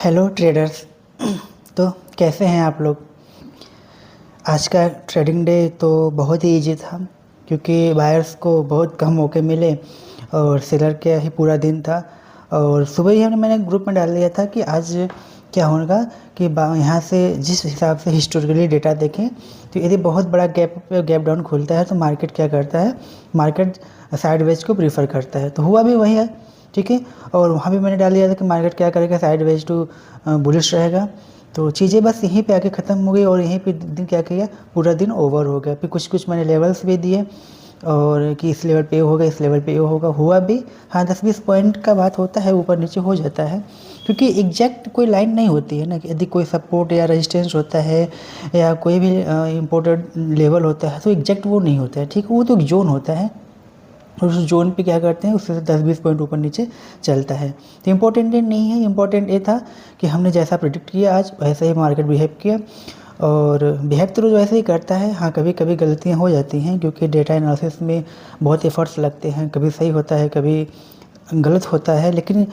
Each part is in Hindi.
Hello traders. तो कैसे हैं आप लोग। आज का ट्रेडिंग डे तो बहुत ही इजी था क्योंकि बायर्स को बहुत कम मौके मिले और सेलर का ही पूरा दिन था। और सुबह ही मैंने ग्रुप में डाल दिया था कि आज क्या होगा कि यहाँ से जिस हिसाब से हिस्टोरिकली डेटा देखें तो यदि बहुत बड़ा गैप डाउन खुलता है तो मार्केट क्या करता है, मार्केट साइडवेज को प्रीफर करता है। तो हुआ भी वही है, ठीक है। और वहाँ भी मैंने डाल दिया था कि मार्केट क्या करेगा, साइडवेज टू बुलिश रहेगा। तो चीज़ें बस यहीं पे आके ख़त्म हो गई और यहीं पे दिन क्या किया, पूरा दिन ओवर हो गया। फिर कुछ मैंने लेवल्स भी दिए और कि इस लेवल पे ये होगा, इस लेवल पे ये होगा, हुआ भी। हाँ 10-20 पॉइंट का बात होता है, ऊपर नीचे हो जाता है क्योंकि एग्जैक्ट कोई लाइन नहीं होती है ना कि यदि कोई सपोर्ट या रेजिस्टेंस होता है या कोई भी इम्पोर्टेंट लेवल होता है तो एग्जैक्ट वो नहीं होता है, ठीक है। वो तो एक जोन होता है और उस जोन पे क्या करते हैं, उससे 10-20 पॉइंट ऊपर नीचे चलता है। तो इम्पोर्टेंट नहीं है, इम्पोर्टेंट ये था कि हमने जैसा प्रिडिक्ट किया आज वैसे ही मार्केट बिहेव किया। और बिहेव तो रोज़ वैसे ही करता है। हाँ कभी कभी गलतियाँ हो जाती हैं क्योंकि डेटा एनालिसिस में बहुत एफर्ट्स लगते हैं, कभी सही होता है कभी गलत होता है, लेकिन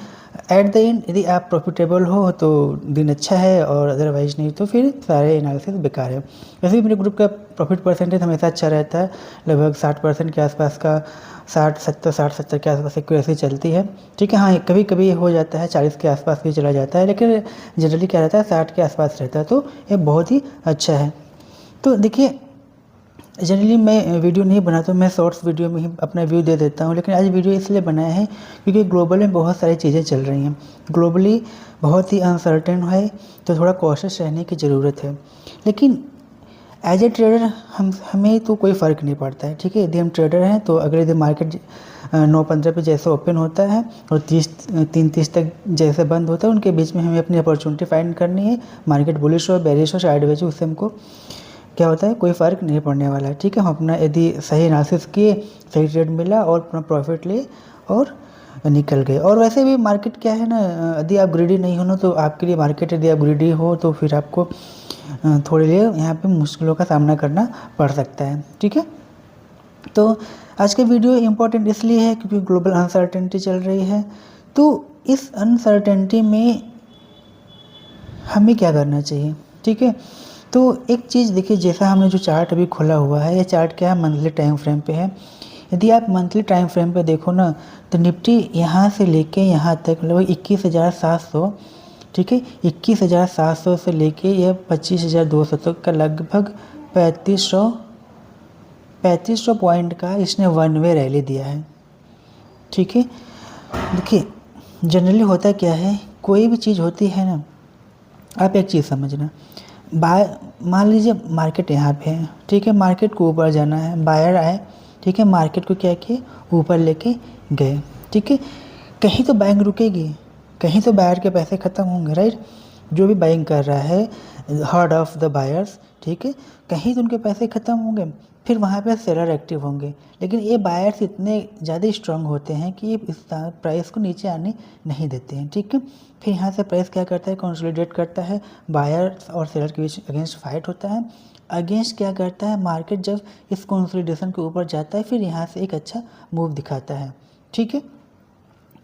एट द एंड यदि आप प्रॉफिटेबल हो तो दिन अच्छा है और अदरवाइज नहीं तो फिर सारे एनालिसिस बेकार है। वैसे भी मेरे ग्रुप का प्रॉफिट परसेंटेज हमेशा अच्छा रहता है, लगभग 60% के आसपास का, 60-70 के आसपास एक्यूरेसी चलती है, ठीक है। हाँ कभी कभी हो जाता है 40 के आसपास भी चला जाता है, लेकिन जनरली क्या रहता है 60 के आसपास रहता है, तो ये बहुत ही अच्छा है। तो देखिए जनरली मैं वीडियो नहीं बनाता, मैं शॉर्ट्स वीडियो में ही अपना व्यू दे देता हूँ, लेकिन आज वीडियो इसलिए बनाया है क्योंकि ग्लोबल में बहुत सारी चीज़ें चल रही हैं, ग्लोबली बहुत ही अनसर्टेन है, तो थोड़ा कॉशियस रहने की ज़रूरत है। लेकिन एज ए ट्रेडर हमें तो कोई फ़र्क नहीं पड़ता है, ठीक है। यदि हम ट्रेडर हैं तो अगर यदि मार्केट 9:15 पे जैसे ओपन होता है और 3:30 तक जैसे बंद होता है, उनके बीच में हमें अपनी अपॉर्चुनिटी फाइंड करनी है। मार्केट बुलिश हो, बेरिश हो, साइडवेज हो, उससे हमको क्या होता है, कोई फ़र्क नहीं पड़ने वाला है, ठीक है। हम अपना यदि सही एनालिसिस किए, सही ट्रेड मिला और अपना प्रॉफिट लिए और निकल गए। और वैसे भी मार्केट क्या है ना, यदि आप ग्रीडी नहीं हो ना तो आपके लिए मार्केट, यदि आप ग्रीडी हो तो फिर आपको थोड़ी देर यहाँ पे मुश्किलों का सामना करना पड़ सकता है, ठीक है। तो आज का वीडियो इम्पोर्टेंट इसलिए है क्योंकि ग्लोबल अनसर्टेनिटी चल रही है। तो इस अनसर्टेनिटी में हमें क्या करना चाहिए, ठीक है। तो एक चीज़ देखिए, जैसा हमने जो चार्ट अभी खोला हुआ है, ये चार्ट क्या है, मंथली टाइम फ्रेम पे है। यदि आप मंथली टाइम फ्रेम पे देखो ना तो निफ्टी यहाँ से लेके यहाँ तक लगभग 21,700, ठीक है, 21,700 से लेके यह 25,200 तक का लगभग 3500 पॉइंट का इसने वन वे रैली दिया है, ठीक है। देखिए जनरली होता क्या है, कोई भी चीज़ होती है ना, आप एक चीज़ समझना, मान लीजिए मार्केट यहाँ पे है, ठीक है, मार्केट को ऊपर जाना है, बायर आए, ठीक है, मार्केट को क्या किए, ऊपर लेके गए, ठीक है। कहीं तो बाइंग रुकेगी, कहीं तो बायर के पैसे ख़त्म होंगे, राइट। जो भी बाइंग कर रहा है, हर्ड ऑफ द बायर्स, ठीक है, कहीं तो उनके पैसे ख़त्म होंगे, फिर वहाँ पे सेलर एक्टिव होंगे। लेकिन ये बायर्स इतने ज़्यादा स्ट्रांग होते हैं कि ये इस प्राइस को नीचे आने नहीं देते हैं, ठीक है। फिर यहाँ से प्राइस क्या करता है, कंसोलिडेट करता है, बायर्स और सेलर के बीच अगेंस्ट फाइट होता है। अगेंस्ट क्या करता है, मार्केट जब इस कंसोलिडेशन के ऊपर जाता है फिर यहाँ से एक अच्छा मूव दिखाता है, ठीक है।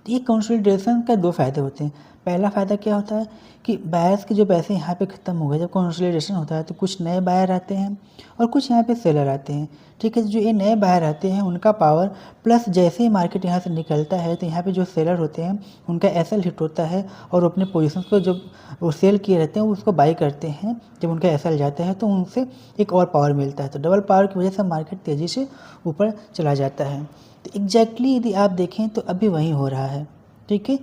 ये कंसोलिडेशन का दो फ़ायदे होते हैं। पहला फ़ायदा क्या होता है कि बायर्स के जो पैसे यहाँ पे ख़त्म हो गए, जब कंसोलिडेशन होता है तो कुछ नए बायर आते हैं और कुछ यहाँ पे सेलर आते हैं, ठीक है। जो ये नए बायर आते हैं उनका पावर प्लस जैसे ही मार्केट यहाँ से निकलता है तो यहाँ पे जो सेलर होते हैं उनका एसएल हिट होता है और अपने पोजीशन को जब वो सेल किए रहते हैं उसको बाई करते हैं, जब उनका एसएल जाता है तो उनसे एक और पावर मिलता है, तो डबल पावर की वजह से मार्केट तेज़ी से ऊपर चला जाता है। तो एग्जैक्टली यदि आप देखें तो अभी वही हो रहा है, ठीक है।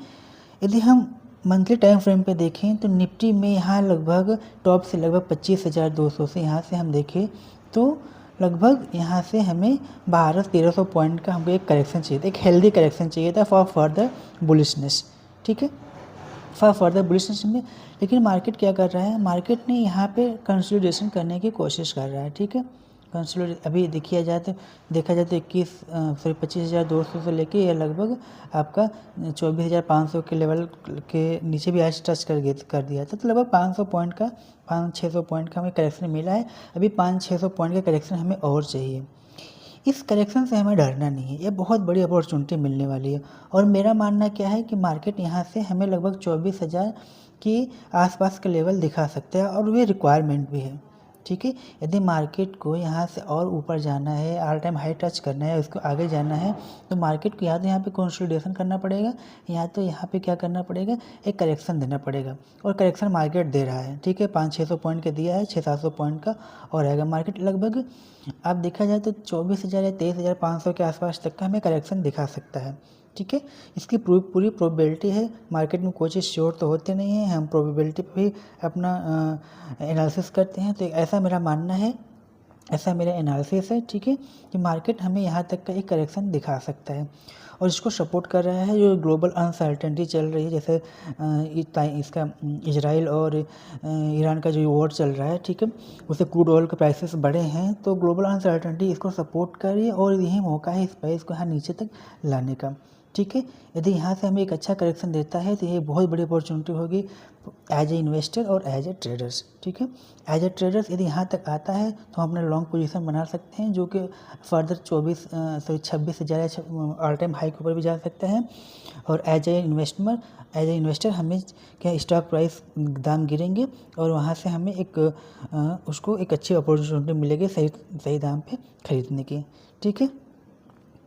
यदि हम मंथली टाइम फ्रेम पे देखें तो निफ्टी में यहाँ लगभग टॉप से लगभग 25,200 से यहाँ से हम देखें तो लगभग यहाँ से हमें 1200-1300 पॉइंट का हमको एक करेक्शन चाहिए था, एक हेल्दी करेक्शन चाहिए था फॉर फर्दर बुलिशनेस, ठीक है, फॉर फर्दर बुलिशनेस में। लेकिन मार्केट क्या कर रहा है, मार्केट ने यहाँ पे कंसोलिडेशन करने की कोशिश कर रहा है, ठीक है। कंसोलिडेट अभी देखा जाए तो 25,200 से लेके ये लगभग आपका 24,500 के लेवल के नीचे भी आज टच कर दिया था, तो लगभग 500 पॉइंट का, 500-600 पॉइंट का हमें करेक्शन मिला है। अभी 500-600 पॉइंट का करेक्शन हमें और चाहिए। इस करेक्शन से हमें डरना नहीं है, ये बहुत बड़ी अपॉर्चुनिटी मिलने वाली है। और मेरा मानना क्या है कि मार्केट यहाँ से हमें लगभग कि आसपास का लेवल दिखा सकते हैं और वे रिक्वायरमेंट भी है, ठीक है। यदि मार्केट को यहाँ से और ऊपर जाना है, ऑल टाइम हाई टच करना है, उसको आगे जाना है, तो मार्केट को या तो यहाँ पे कंसोलिडेशन करना पड़ेगा, या तो यहाँ पे क्या करना पड़ेगा, एक करेक्शन देना पड़ेगा। और करेक्शन मार्केट दे रहा है, ठीक है, 500-600 पॉइंट का दिया है, 600-700 पॉइंट का और आएगा मार्केट लगभग। अब देखा जाए तो 24,000 या 23,500 के आसपास तक का हमें करेक्शन दिखा सकता है, ठीक है। इसकी पूरी प्रोबेबिलिटी है। मार्केट में कोई चीज़ श्योर तो होते नहीं है, हम प्रोबेबिलिटी पे भी अपना एनालिसिस करते हैं। तो ऐसा मेरा मानना है, ऐसा मेरा एनालिसिस है, ठीक है, कि मार्केट हमें यहाँ तक का एक करेक्शन दिखा सकता है। और इसको सपोर्ट कर रहा है जो ग्लोबल अनसर्टेनिटी चल रही है, जैसे इसका इजराइल और ईरान का जो वॉर चल रहा है, ठीक है, उससे क्रूड ऑयल के प्राइसेस बढ़े हैं, तो ग्लोबल अनसर्टेनिटी इसको सपोर्ट कर रही है और यही मौका है इस प्राइस को यहाँ नीचे तक लाने का, ठीक है। यदि यहाँ से हमें एक अच्छा करेक्शन देता है तो ये बहुत बड़ी अपॉर्चुनिटी होगी एज ए इन्वेस्टर और एज ए ट्रेडर्स, ठीक है। एज ए ट्रेडर्स यदि यहाँ तक आता है तो हम अपना लॉन्ग पोजीशन बना सकते हैं, जो कि फर्दर 26,000 ऑल टाइम हाई के ऊपर भी जा सकते हैं। और एज ए इन्वेस्टर हमें क्या स्टॉक प्राइस दाम गिरेंगे और वहाँ से हमें उसको एक अच्छी अपॉर्चुनिटी मिलेगी सही दाम पे खरीदने की, ठीक है।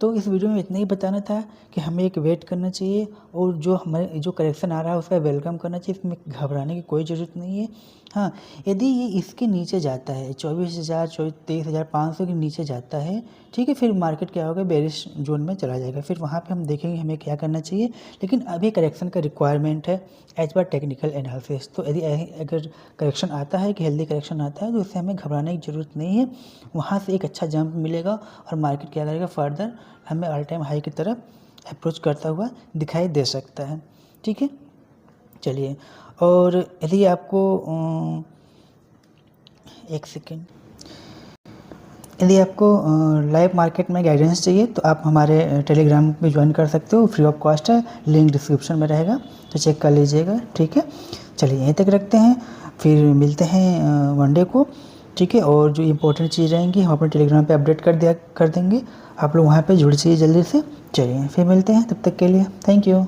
तो इस वीडियो में इतना ही बताना था कि हमें एक वेट करना चाहिए और जो करेक्शन आ रहा है उसका वेलकम करना चाहिए, इसमें घबराने की कोई ज़रूरत नहीं है। हाँ, यदि ये इसके नीचे जाता है 24,000 23,500 के नीचे जाता है, ठीक है, फिर मार्केट क्या होगा, बेरिश जोन में चला जाएगा। फिर वहाँ पे हम देखेंगे हमें क्या करना चाहिए, लेकिन अभी करेक्शन का रिक्वायरमेंट है एज पर टेक्निकल एनालिसिस। तो यदि अगर करेक्शन आता है कि हेल्दी करेक्शन आता है तो इससे हमें घबराने की ज़रूरत नहीं है। वहाँ से एक अच्छा जंप मिलेगा और मार्केट क्या करेगा, फर्दर हमें ऑल टाइम हाई की तरफ अप्रोच करता हुआ दिखाई दे सकता है, ठीक है। चलिए, और यदि आपको एक सेकेंड, यदि आपको लाइव मार्केट में गाइडेंस चाहिए तो आप हमारे टेलीग्राम पे ज्वाइन कर सकते हो, फ्री ऑफ कॉस्ट है, लिंक डिस्क्रिप्शन में रहेगा, तो चेक कर लीजिएगा, ठीक है। चलिए यहीं तक रखते हैं, फिर मिलते हैं वनडे को, ठीक है। और जो इम्पोर्टेंट चीज़ रहेंगी हम अपने टेलीग्राम पे अपडेट कर देंगे, आप लोग वहाँ पे जुड़ जाइए जल्दी से। चलिए फिर मिलते हैं, तब तक के लिए थैंक यू।